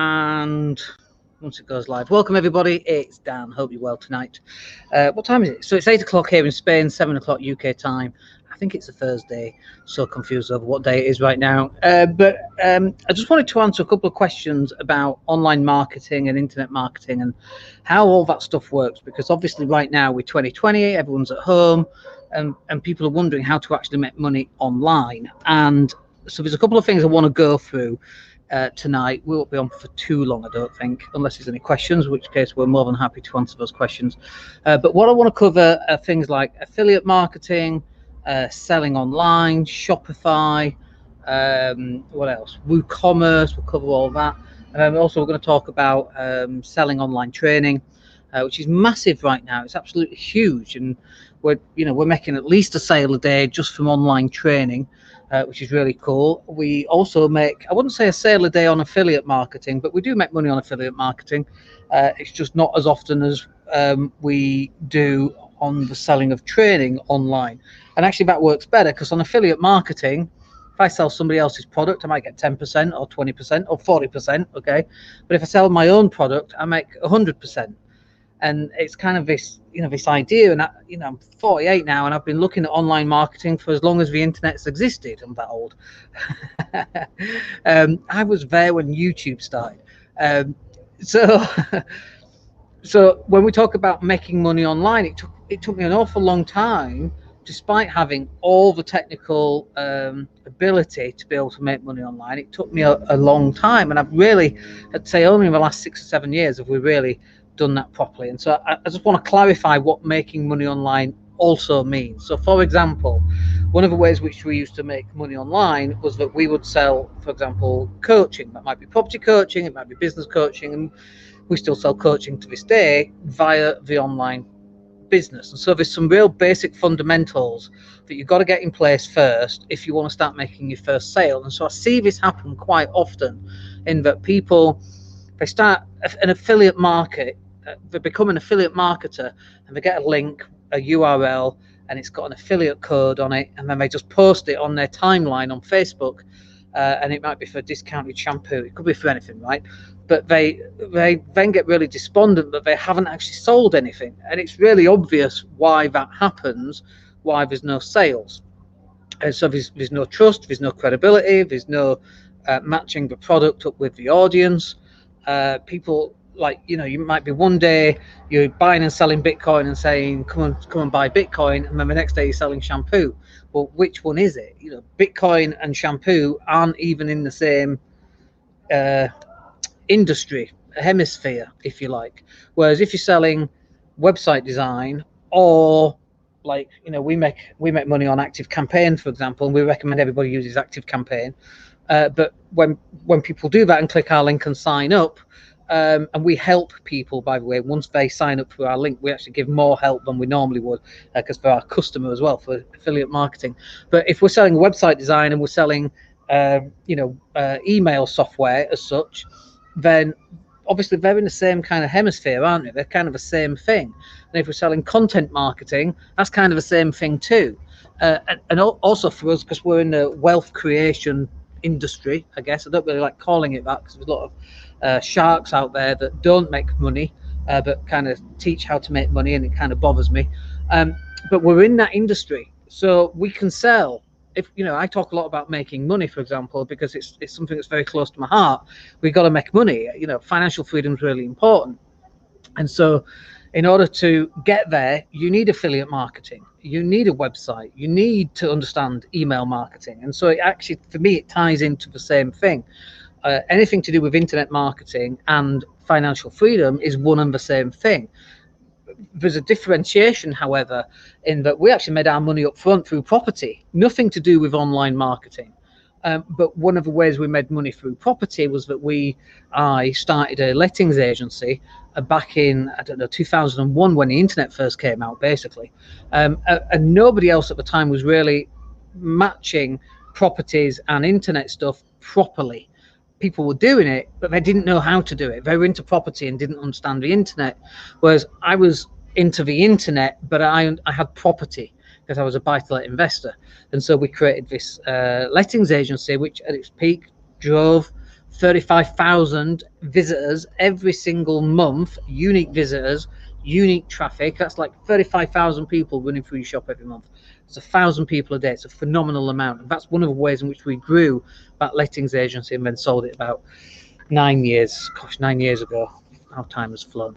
And once it goes live, welcome everybody. It's Dan. Hope you're well tonight. What time is it? So it's 8 o'clock here in Spain, 7 o'clock UK time. I think it's a Thursday. So confused over what day it is right now. But I just wanted to answer a couple of questions about online marketing and internet marketing and how all that stuff works. Because obviously right now we're 2020, everyone's at home, and people are wondering how to actually make money online. And so there's a couple of things I want to go through tonight. We won't be on for too long, I don't think, unless there's any questions, in which case we're more than happy to answer those questions. But what I want to cover are things like affiliate marketing, selling online, Shopify, what else? WooCommerce, we'll cover all that. And also we're going to talk about selling online training, which is massive right now. It's absolutely huge, and we're making at least a sale a day just from online training. Which is really cool. We also make, I wouldn't say a sale a day on affiliate marketing, but we do make money on affiliate marketing. It's just not as often as we do on the selling of training online. And actually that works better because on affiliate marketing, if I sell somebody else's product, I might get 10% or 20% or 40%, okay? But if I sell my own product, I make 100%. And it's kind of this, this idea, and I'm 48 now, and I've been looking at online marketing for as long as the internet's existed. I'm that old. I was there when YouTube started. So when we talk about making money online, it took me an awful long time, despite having all the technical ability to be able to make money online. It took me a long time, and I'd say only in the last 6 or 7 years have we really done that properly. And so I just want to clarify what making money online also means. So for example, one of the ways which we used to make money online was that we would sell, for example, coaching. That might be property coaching, it might be business coaching, and we still sell coaching to this day via the online business. And so there's some real basic fundamentals that you've got to get in place first if you want to start making your first sale. And so I see this happen quite often, in that people, they start an affiliate market, they become an affiliate marketer, and they get a link, a URL, and it's got an affiliate code on it, and then they just post it on their timeline on Facebook, and it might be for discounted shampoo, it could be for anything, right? But they then get really despondent that they haven't actually sold anything, and it's really obvious why that happens, why there's no sales. And so there's no trust, there's no credibility, there's no matching the product up with the audience. People, like, you might be one day you're buying and selling Bitcoin and saying come and buy Bitcoin, and then the next day you're selling shampoo. Well, which one is it? Bitcoin and shampoo aren't even in the same industry, hemisphere, if you like. Whereas if you're selling website design, or like, we make money on Active Campaign, for example, and we recommend everybody uses Active Campaign. But when people do that and click our link and sign up, and we help people, by the way, once they sign up through our link, we actually give more help than we normally would, because for our customer as well, for affiliate marketing. But if we're selling website design and we're selling email software as such, then obviously they're in the same kind of hemisphere, aren't they? They're kind of the same thing. And if we're selling content marketing, that's kind of the same thing too. And also for us, because we're in the wealth creation industry, I guess. I don't really like calling it that, because there's a lot of sharks out there that don't make money, but kind of teach how to make money, and it kind of bothers me. But we're in that industry, so we can sell. If I talk a lot about making money, for example, because it's something that's very close to my heart. We've got to make money. Financial freedom is really important, and so in order to get there, you need affiliate marketing, you need a website, you need to understand email marketing. And so it actually, for me, it ties into the same thing. Anything to do with internet marketing and financial freedom is one and the same thing. There's a differentiation, however, in that we actually made our money up front through property, nothing to do with online marketing. But one of the ways we made money through property was that I started a lettings agency back in, 2001, when the internet first came out, basically. And nobody else at the time was really matching properties and internet stuff properly. People were doing it, but they didn't know how to do it. They were into property and didn't understand the internet, whereas I was into the internet, but I had property because I was a buy-to-let investor. And so we created this lettings agency, which at its peak drove 35,000 visitors every single month, unique visitors, unique traffic. That's like 35,000 people running through your shop every month. It's 1,000 people a day. It's a phenomenal amount. And that's one of the ways in which we grew that lettings agency and then sold it about 9 years. Gosh, 9 years ago. How time has flown.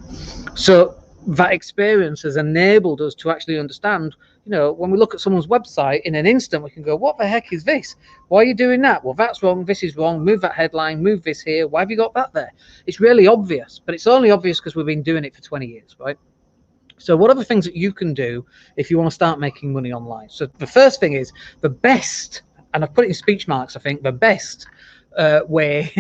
So that experience has enabled us to actually understand, you know, when we look at someone's website in an instant, we can go, what the heck is this? Why are you doing that? Well, that's wrong. This is wrong. Move that headline, move this here. Why have you got that there? It's really obvious, but it's only obvious because we've been doing it for 20 years, right? So what are the things that you can do if you want to start making money online? So the first thing is the best, and I've put it in speech marks, I think, the best way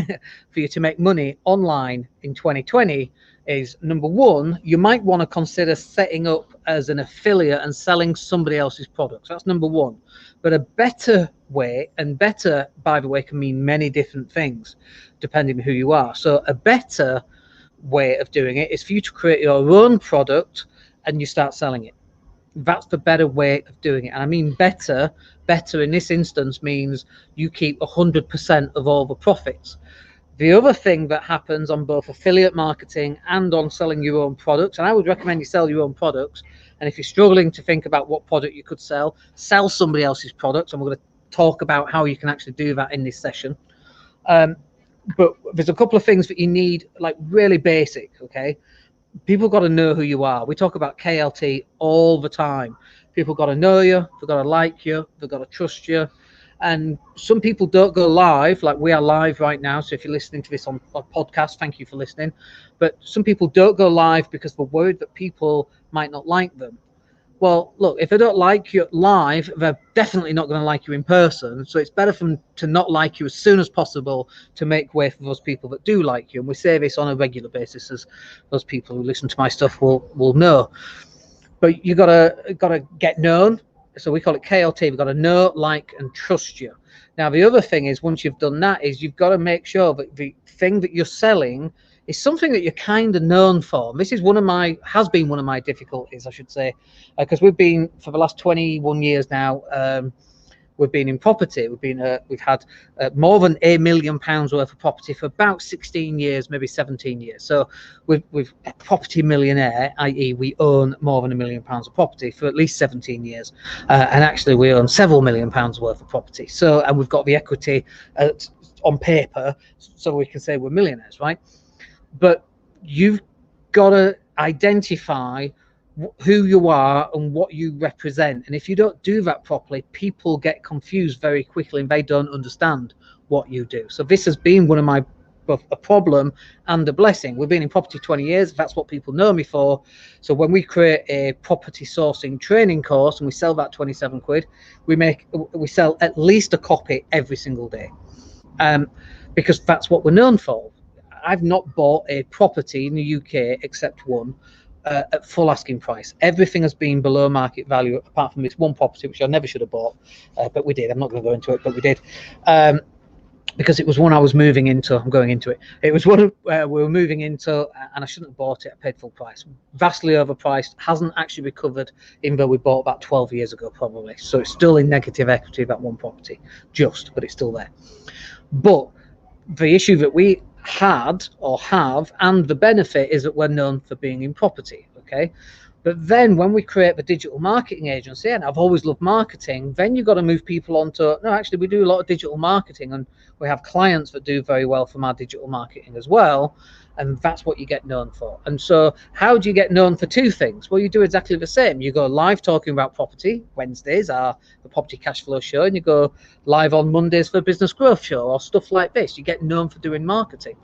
for you to make money online in 2020 is, number one, you might want to consider setting up as an affiliate and selling somebody else's products. That's number one. But a better way, and better, by the way, can mean many different things depending on who you are. So a better way of doing it is for you to create your own product and you start selling it. That's the better way of doing it. And I mean better in this instance means you keep 100% of all the profits. The other thing that happens on both affiliate marketing and on selling your own products, and I would recommend you sell your own products. And if you're struggling to think about what product you could sell somebody else's products. And we're going to talk about how you can actually do that in this session. But there's a couple of things that you need, like really basic, okay? People got to know who you are. We talk about KLT all the time. People got to know you, they've got to like you, they've got to trust you. And some people don't go live, like we are live right now. So if you're listening to this on a podcast, thank you for listening. But some people don't go live because they're worried that people might not like them. Well, look, if they don't like you live, they're definitely not going to like you in person. So it's better for them to not like you as soon as possible to make way for those people that do like you. And we say this on a regular basis, as those people who listen to my stuff will know. But you gotta get known. So we call it KLT. We've got to know, like, and trust you. Now, the other thing is, once you've done that, is you've got to make sure that the thing that you're selling is something that you're kind of known for. And this is has been one of my difficulties, I should say, because we've been, for the last 21 years now, we've been in property. We've had more than £1 million worth of property for about 16 years, maybe 17 years. So we've a property millionaire, i.e. we own more than £1 million of property for at least 17 years. And actually we own several £1 million worth of property. So, and we've got the equity on paper, so we can say we're millionaires, right? But you've got to identify who you are and what you represent. And if you don't do that properly, people get confused very quickly and they don't understand what you do. So this has been one of my, both a problem and a blessing. We've been in property 20 years. That's what people know me for. So when we create a property sourcing training course and we sell that 27 quid, we sell at least a copy every single day, because that's what we're known for. I've not bought a property in the UK except one at full asking price. Everything has been below market value, apart from this one property which I never should have bought, but we did. I'm not going to go into it, but we did, because it was one I was moving into. I'm going into it. It was one we were moving into, and I shouldn't have bought it. I paid full price, vastly overpriced. Hasn't actually recovered, even though we bought about 12 years ago, probably. So it's still in negative equity, that one property, but it's still there. But the issue that we had or have, and the benefit, is that we're known for being in property, okay? But then when we create the digital marketing agency, and I've always loved marketing, then you've got to move people onto, no, actually we do a lot of digital marketing, and we have clients that do very well from our digital marketing as well, and that's what you get known for. And so how do you get known for two things? Well, you do exactly the same. You go live talking about property. Wednesdays are the property cash flow show, and you go live on Mondays for business growth show or stuff like this. You get known for doing marketing.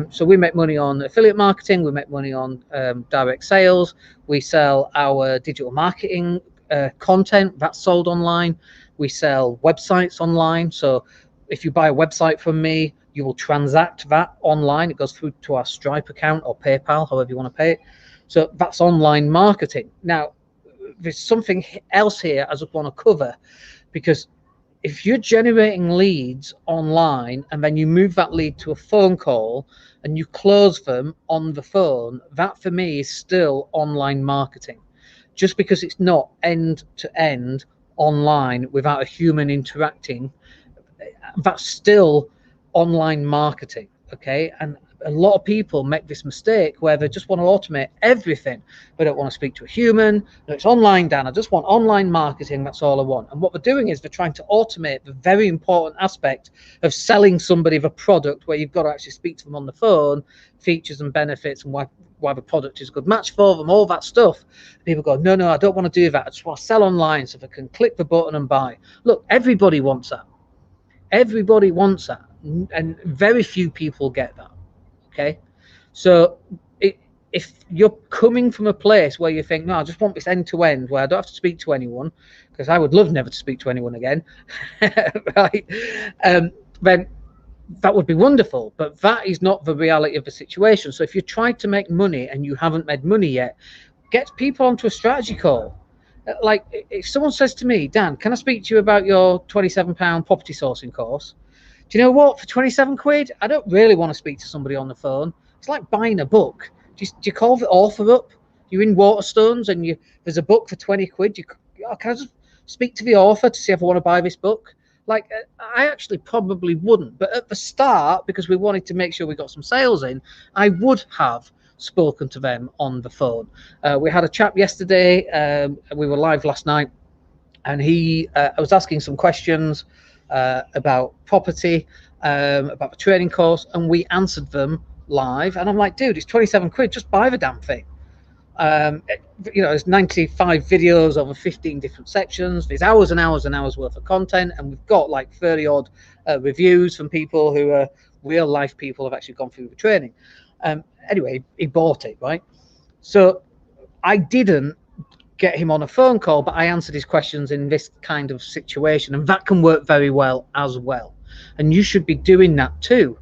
So we make money on affiliate marketing. We make money on direct sales. We sell our digital marketing content that's sold online. We sell websites online. So if you buy a website from me, you will transact that online. It goes through to our Stripe account or PayPal, however you want to pay it. So that's online marketing. Now, there's something else here I just want to cover, because if you're generating leads online and then you move that lead to a phone call and you close them on the phone, that for me is still online marketing. Just because it's not end to end online without a human interacting, that's still online marketing. Okay, and a lot of people make this mistake where they just want to automate everything. They don't want to speak to a human. No, it's online, Dan. I just want online marketing. That's all I want. And what they're doing is they're trying to automate the very important aspect of selling somebody the product, where you've got to actually speak to them on the phone, features and benefits, and why the product is a good match for them, all that stuff. People go, no, I don't want to do that. I just want to sell online so they can click the button and buy. Look, everybody wants that. Everybody wants that, and very few people get that. Okay, so if you're coming from a place where you think, no, I just want this end to end, where I don't have to speak to anyone, because I would love never to speak to anyone again, right? Then that would be wonderful, but that is not the reality of the situation. So if you tried to make money and you haven't made money yet, get people onto a strategy call. Like if someone says to me, Dan, can I speak to you about your £27 property sourcing course? Do you know what? For 27 quid, I don't really want to speak to somebody on the phone. It's like buying a book. Do you call the author up? You're in Waterstones and there's a book for 20 quid. Can I just speak to the author to see if I want to buy this book? Like, I actually probably wouldn't. But at the start, because we wanted to make sure we got some sales in, I would have spoken to them on the phone. We had a chat yesterday. We were live last night, and I was asking some questions about property, about the training course, and we answered them live. And I'm like, dude, it's 27 quid, just buy the damn thing. There's 95 videos over 15 different sections. There's hours and hours and hours worth of content, and we've got like 30 odd reviews from people who are real life people who have actually gone through the training. Anyway, he bought it, right? So I didn't get him on a phone call, but I answered his questions in this kind of situation, and that can work very well as well. And you should be doing that too.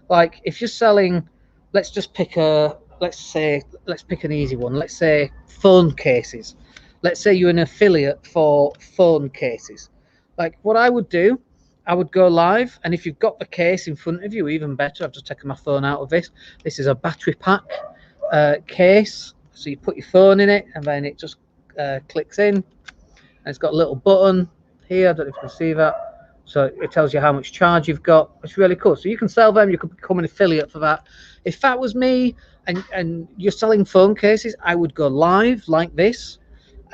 Like if you're selling, let's pick an easy one. Let's say phone cases. Let's say you're an affiliate for phone cases. Like what I would do, I would go live, and if you've got the case in front of you, even better. I've just taken my phone out of this. This is a battery pack case. So you put your phone in it, and then it just clicks in, and it's got a little button here. I don't know if you can see that. So it tells you how much charge you've got. It's really cool. So you can sell them. You could become an affiliate for that. If that was me, and you're selling phone cases, I would go live like this.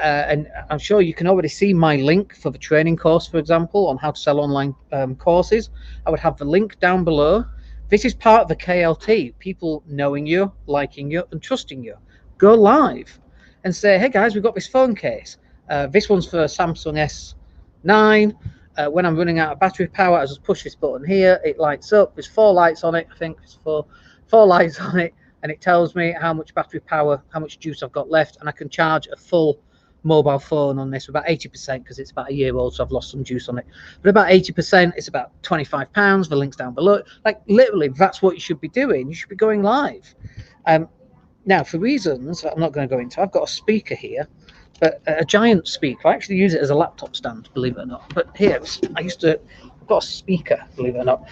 And I'm sure you can already see my link for the training course, for example, on how to sell online courses. I would have the link down below. This is part of the KLT, people knowing you, liking you, and trusting you. Go live and say, hey guys, we've got this phone case. This one's for Samsung S9. When I'm running out of battery power, I just push this button here. It lights up. There's 4 lights on it. I think there's four lights on it. And it tells me how much battery power, how much juice I've got left. And I can charge a full mobile phone on this, about 80%, because it's about a year old, so I've lost some juice on it. But about 80%, it's about £25. The link's down below. Like literally, that's what you should be doing. You should be going live. Now, for reasons that I'm not going to go into, I've got a speaker here, but a giant speaker. I actually use it as a laptop stand, believe it or not. But here, I've got a speaker, believe it or not.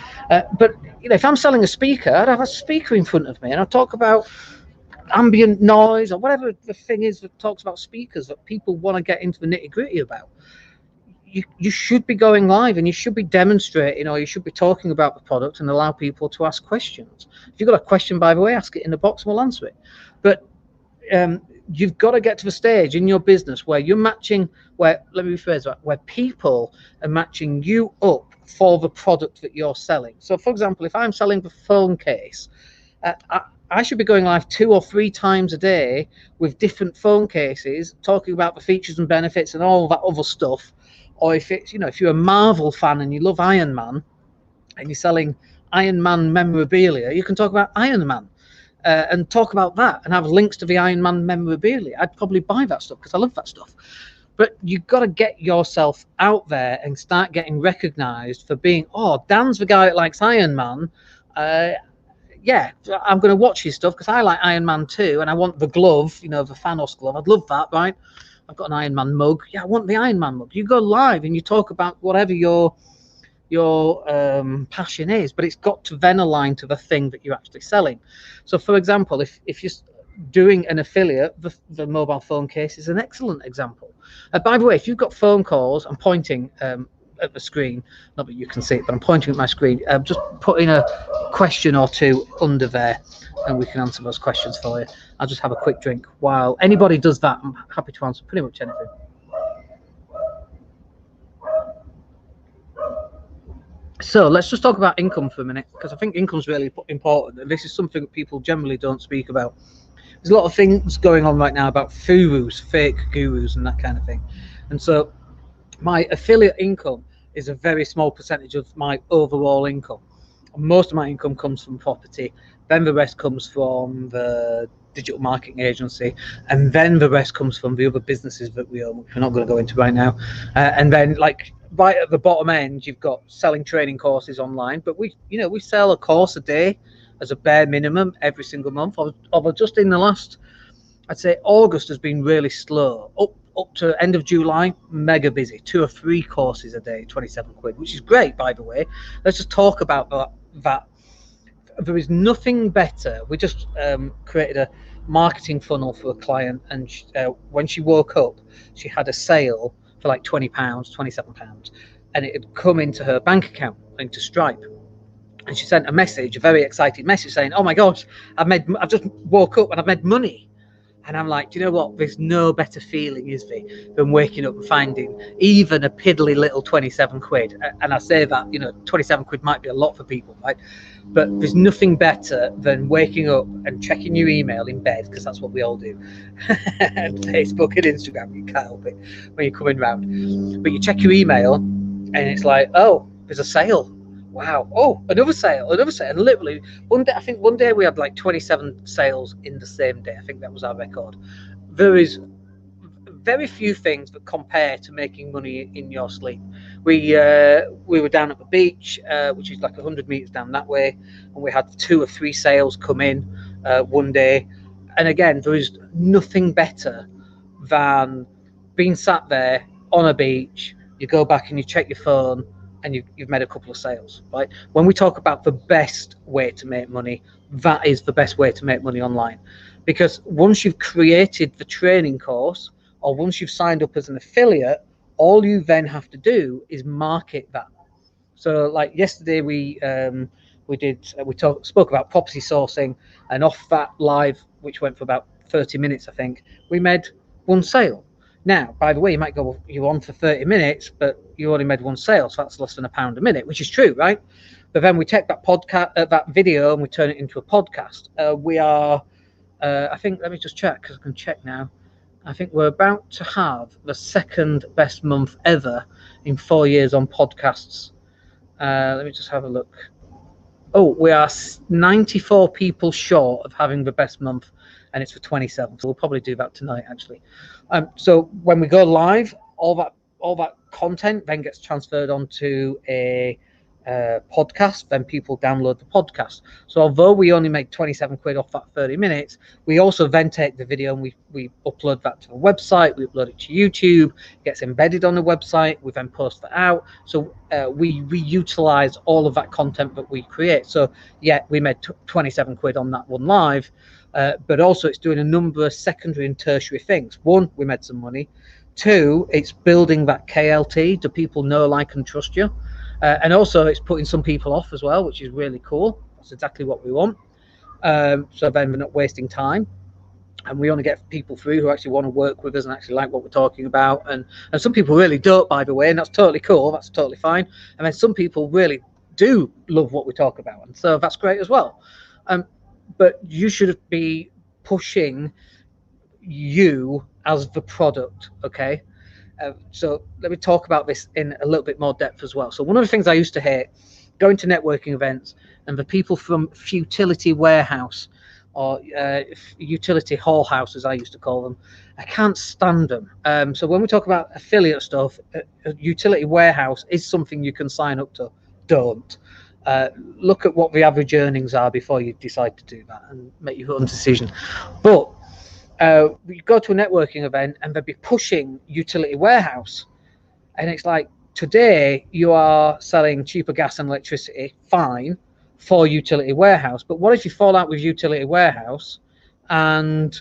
But if I'm selling a speaker, I'd have a speaker in front of me, and I'll talk about ambient noise or whatever the thing is that talks about speakers that people want to get into the nitty-gritty about. You should be going live, and you should be demonstrating, or you should be talking about the product and allow people to ask questions. If you've got a question, by the way, ask it in the box and we'll answer it. But you've got to get to the stage in your business where you're matching, let me rephrase that, where people are matching you up for the product that you're selling. So for example, if I'm selling the phone case, I should be going live 2 or 3 times a day with different phone cases, talking about the features and benefits and all that other stuff. Or if it's, if you're a Marvel fan and you love Iron Man and you're selling Iron Man memorabilia, you can talk about Iron Man and talk about that and have links to the Iron Man memorabilia. I'd probably buy that stuff because I love that stuff. But you've got to get yourself out there and start getting recognized for being, oh, Dan's the guy that likes Iron Man. Yeah, I'm going to watch his stuff because I like Iron Man too, and I want the glove, the Thanos glove. I'd love that, right? I've got an Iron Man mug. Yeah, I want the Iron Man mug. You go live and you talk about whatever your passion is, but it's got to then align to the thing that you're actually selling. So, for example, if you're doing an affiliate, the mobile phone case is an excellent example. By the way, if you've got phone calls, I'm pointing at the screen, not that you can see it, but I'm pointing at my screen. Just put in a question or two under there, and we can answer those questions for you. I'll just have a quick drink while anybody does that. I'm happy to answer pretty much anything. So let's just talk about income for a minute, because I think income's really important, and this is something that people generally don't speak about. There's a lot of things going on right now about gurus, fake gurus, and that kind of thing. And so my affiliate income is a very small percentage of my overall income. Most of my income comes from property, then the rest comes from the digital marketing agency, and then the rest comes from the other businesses that we own, which we're not going to go into right now. And then, like, right at the bottom end, you've got selling training courses online, but we sell a course a day as a bare minimum every single month. Although just in the last, I'd say August has been really slow. Up to end of July, mega busy, 2 or 3 courses a day, 27 quid, which is great, by the way. Let's just talk about that. There is nothing better. We just created a marketing funnel for a client, and when she woke up, she had a sale for like £20, £27, and it had come into her bank account, into Stripe. And she sent a message, a very excited message, saying, "Oh my gosh, I've just woke up and I've made money." And I'm like, do you know what? There's no better feeling, is there, than waking up and finding even a piddly little 27 quid. And I say that, 27 quid might be a lot for people, right? But there's nothing better than waking up and checking your email in bed, because that's what we all do. And Facebook and Instagram, you can't help it when you're coming round. But you check your email and it's like, oh, there's a sale. Wow. Oh, another sale. And literally one day we had like 27 sales in the same day. I think that was our record. There is very few things that compare to making money in your sleep. We were down at the beach, which is like 100 meters down that way, and we had 2 or 3 sales come in one day. And again, there is nothing better than being sat there on a beach. You go back and you check your phone, and you've made a couple of sales, right? When we talk about the best way to make money, that is the best way to make money online. Because once you've created the training course, or once you've signed up as an affiliate, all you then have to do is market that. So like yesterday we spoke about property sourcing, and off that live, which went for about 30 minutes, I think, we made 1 sale. Now, by the way, you might go, well, you're on for 30 minutes, but you only made 1 sale, so that's less than £1 a minute, which is true, right? But then we take that that video, and we turn it into a podcast. We are, I think, let me just check, because I can check now. I think we're about to have the 2nd best month ever in 4 years on podcasts. Let me just have a look. Oh, we are 94 people short of having the best month, and it's for 27. So we'll probably do that tonight, actually. So when we go live, all that content then gets transferred onto a podcast. Then people download the podcast. So although we only make 27 quid off that 30 minutes, we also then take the video and we upload that to the website. We upload it to YouTube. It gets embedded on the website. We then post that out. So we reutilize all of that content that we create. So yeah, we made 27 quid on that one live. But also it's doing a number of secondary and tertiary things. 1, we made some money. 2, it's building that KLT. Do people know, like, and trust you? And also it's putting some people off as well, which is really cool. That's exactly what we want. So then we're not wasting time. And we only get people through who actually want to work with us and actually like what we're talking about. And some people really don't, by the way, and that's totally cool. That's totally fine. And then some people really do love what we talk about. And so that's great as well. But you should be pushing you as the product, okay? So let me talk about this in a little bit more depth as well. So one of the things I used to hate, going to networking events, and the people from Futility Warehouse, or Utility Hall House, as I used to call them, I can't stand them. So when we talk about affiliate stuff, Utility Warehouse is something you can sign up to. Don't. Look at what the average earnings are before you decide to do that, and make your own decision. But you go to a networking event and they'll be pushing Utility Warehouse, and it's like, today you are selling cheaper gas and electricity, fine, for Utility Warehouse. But what if you fall out with Utility Warehouse and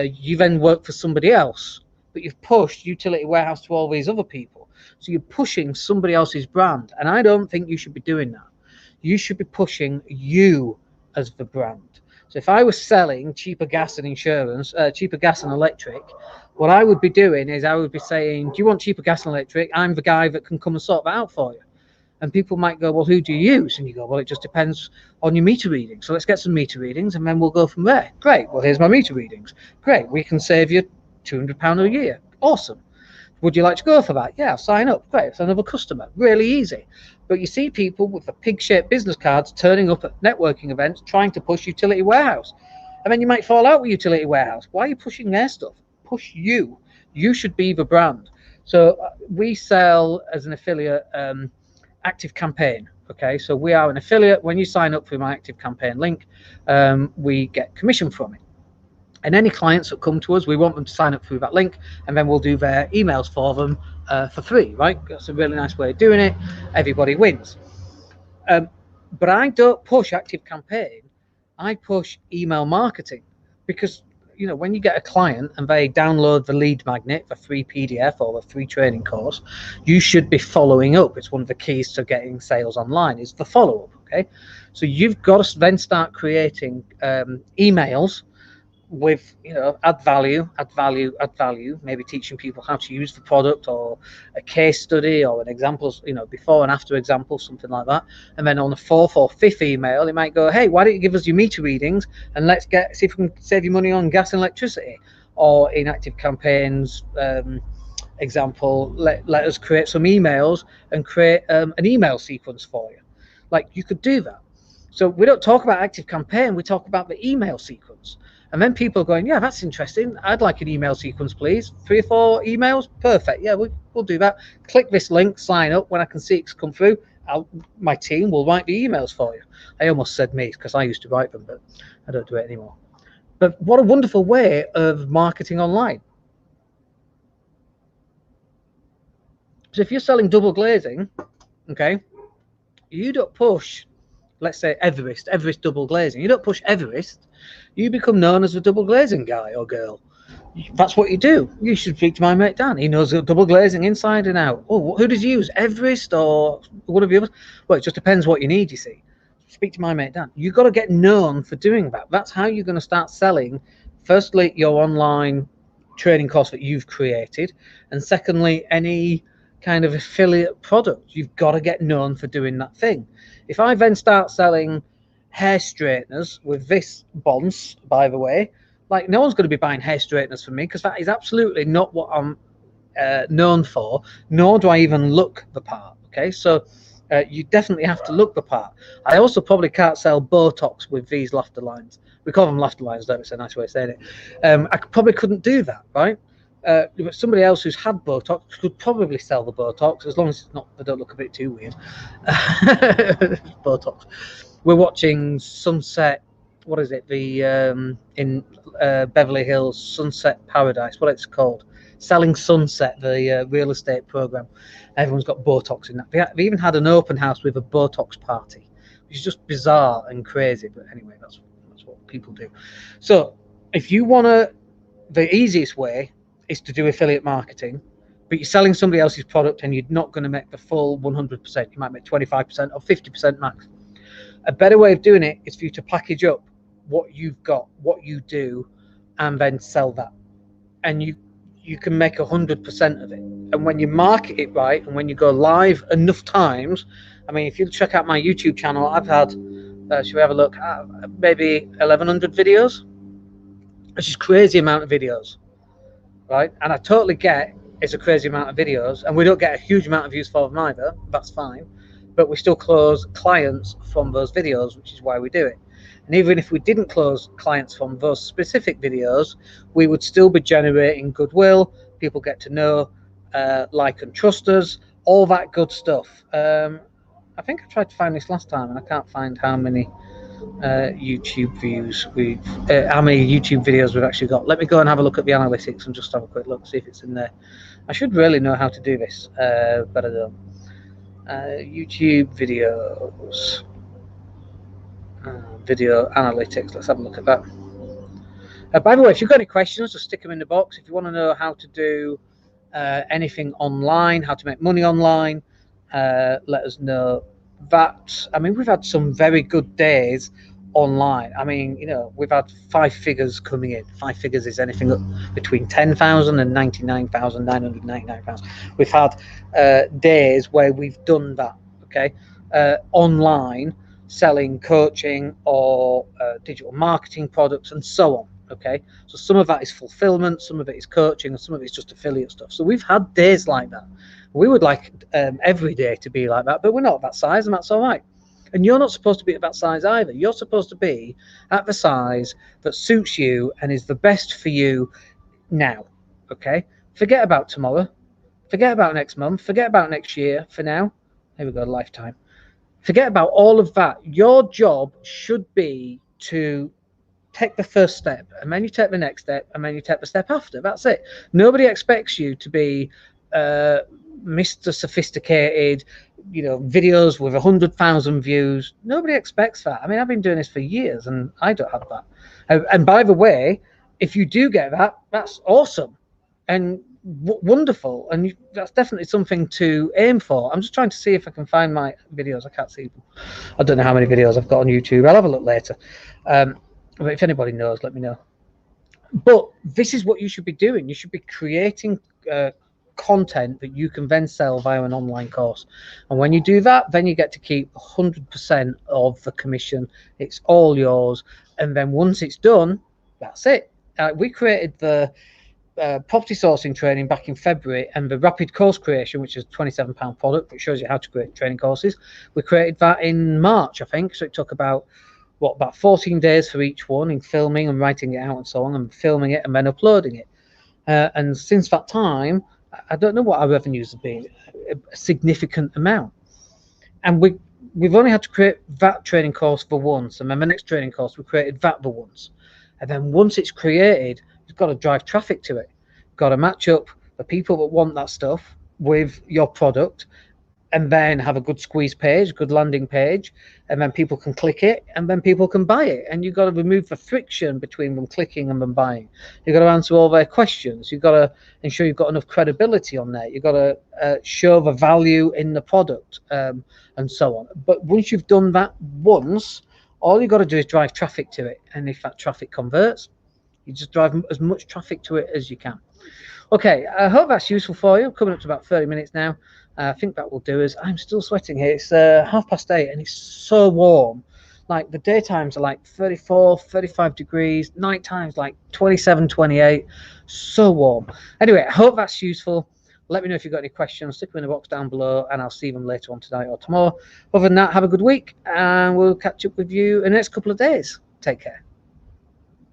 you then work for somebody else, but you've pushed Utility Warehouse to all these other people? So you're pushing somebody else's brand, and I don't think you should be doing that. You should be pushing you as the brand. So if I was selling cheaper gas and insurance, cheaper gas and electric, what I would be doing is I would be saying, do you want cheaper gas and electric? I'm the guy that can come and sort that out for you. And people might go, well, who do you use? And you go, well, it just depends on your meter reading. So let's get some meter readings and then we'll go from there. Great. Well, here's my meter readings. Great. We can save you £200 a year. Awesome. Would you like to go for that? Yeah, sign up. Great. It's another customer. Really easy. But you see people with the pig-shaped business cards turning up at networking events trying to push utility warehouse. And then you might fall out with utility warehouse. Why are you pushing their stuff? Push you. You should be the brand. So we sell as an affiliate Active Campaign. Okay, so we are an affiliate. When you sign up through my Active Campaign link, we get commission from it. And any clients that come to us, we want them to sign up through that link, and then we'll do their emails for them for free, right? That's a really nice way of doing it. Everybody wins. But I don't push Active Campaign. I push email marketing, because you know, when you get a client and they download the lead magnet, the free PDF or the free training course, you should be following up. It's one of the keys to getting sales online is the follow-up. Okay, so you've got to then start creating emails with, you know, add value, maybe teaching people how to use the product, or a case study, or an example, you know, before and after example, something like that. And then on the 4th or 5th email, it might go, hey, why don't you give us your meter readings and let's see if we can save you money on gas and electricity. Or in Active Campaigns example, let us create some emails and create an email sequence for you. Like, you could do that. So we don't talk about Active Campaign, we talk about the email sequence. And then people are going, yeah, that's interesting. I'd like an email sequence, please. 3 or 4 emails. Perfect. Yeah, we'll do that. Click this link, sign up. When I can see it come through, my team will write the emails for you. I almost said me, because I used to write them, but I don't do it anymore. But what a wonderful way of marketing online. So if you're selling double glazing, okay, you don't push, let's say Everest double glazing. You don't push Everest. You become known as the double glazing guy or girl. That's what you do. You should speak to my mate Dan. He knows double glazing inside and out. Oh, who does he use? Everest or one of the others? Well, it just depends what you need, you see. Speak to my mate Dan. You've got to get known for doing that. That's how you're going to start selling, firstly, your online training course that you've created, and secondly, any kind of affiliate product. You've got to get known for doing that thing. If I then start selling hair straighteners with this bonce, by the way, like, no one's going to be buying hair straighteners from me, because that is absolutely not what I'm known for, nor do I even look the part. Okay, so you definitely have to look the part. I also probably can't sell Botox with these laughter lines. We call them laughter lines, don't we? It's a nice way of saying it. I probably couldn't do that, right? Somebody else who's had Botox could probably sell the Botox, as long as it's not, they don't look a bit too weird. Botox. We're watching Sunset, what is it? The in Beverly Hills, Sunset Paradise, what it's called, Selling Sunset, the real estate program. Everyone's got Botox in that. They even had an open house with a Botox party, which is just bizarre and crazy. But anyway, that's what people do. So if you want to, the easiest way is to do affiliate marketing, but you're selling somebody else's product and you're not going to make the full 100%. You might make 25% or 50% max. A better way of doing it is for you to package up what you've got, what you do, and then sell that. And you can make 100% of it. And when you market it right, and when you go live enough times, I mean, if you check out my YouTube channel, I've had, should we have a look, maybe 1,100 videos, which is a crazy amount of videos, right? And I totally get it's a crazy amount of videos, and we don't get a huge amount of views for them either. That's fine. But we still close clients from those videos, which is why we do it. And even if we didn't close clients from those specific videos, we would still be generating goodwill. People get to know, like and trust us, all that good stuff. I think I tried to find this last time, and I can't find how many YouTube views how many YouTube videos we've actually got. Let me go and have a look at the analytics and just have a quick look, see if it's in there. I should really know how to do this, but I don't. YouTube videos, video analytics. Let's have a look at that. By the way, if you've got any questions, just stick them in the box. If you want to know how to do anything online, how to make money online. Let us know that. I mean, we've had some very good days online. I mean, you know, we've had 5 figures coming in. 5 figures is anything up between 10,000 and 99,999 pounds. We've had days where we've done that. Okay, online, selling coaching or digital marketing products and so on. Okay, so some of that is fulfillment, some of it is coaching, and some of it is just affiliate stuff. So we've had days like that. We would like every day to be like that, but we're not that size, and that's all right. And you're not supposed to be at that size either. You're supposed to be at the size that suits you and is the best for you now. Okay, forget about tomorrow, forget about next month, forget about next year. For now, here we go, lifetime. Forget about all of that. Your job should be to take the first step, and then you take the next step, and then you take the step after. That's it. Nobody expects you to be Mr. Sophisticated, you know, videos with 100,000 views. Nobody expects that. I mean, I've been doing this for years, and I don't have that. And by the way, if you do get that, that's awesome and wonderful, and that's definitely something to aim for. I'm just trying to see if I can find my videos. I can't see them. I don't know how many videos I've got on YouTube. I'll have a look later. But if anybody knows, let me know. But this is what you should be doing. You should be creating content that you can then sell via an online course. And when you do that, then you get to keep 100% of the commission. It's all yours. And then once it's done, that's it. We created the property sourcing training back in February, and the rapid course creation, which is a £27 product that shows you how to create training courses. We created that in March, I think. So it took about 14 days for each one in filming and writing it out and so on, and filming it and then uploading it. And since that time, I don't know what our revenues have been, a significant amount. And we've only had to create that training course for once, and then the next training course we created that for once. And then once it's created, you've got to drive traffic to it. You've got to match up the people that want that stuff with your product, and then have a good squeeze page, good landing page, and then people can click it, and then people can buy it. And you've got to remove the friction between them clicking and them buying. You've got to answer all their questions. You've got to ensure you've got enough credibility on there. You've got to show the value in the product, and so on. But once you've done that once, all you've got to do is drive traffic to it. And if that traffic converts, you just drive as much traffic to it as you can. Okay, I hope that's useful for you. Coming up to about 30 minutes now. I think that will do us. I'm still sweating here. It's 8:30 and it's so warm. Like the daytimes are like 34, 35 degrees. Night times like 27, 28. So warm. Anyway, I hope that's useful. Let me know if you've got any questions. Stick them in the box down below and I'll see them later on tonight or tomorrow. Other than that, have a good week and we'll catch up with you in the next couple of days. Take care.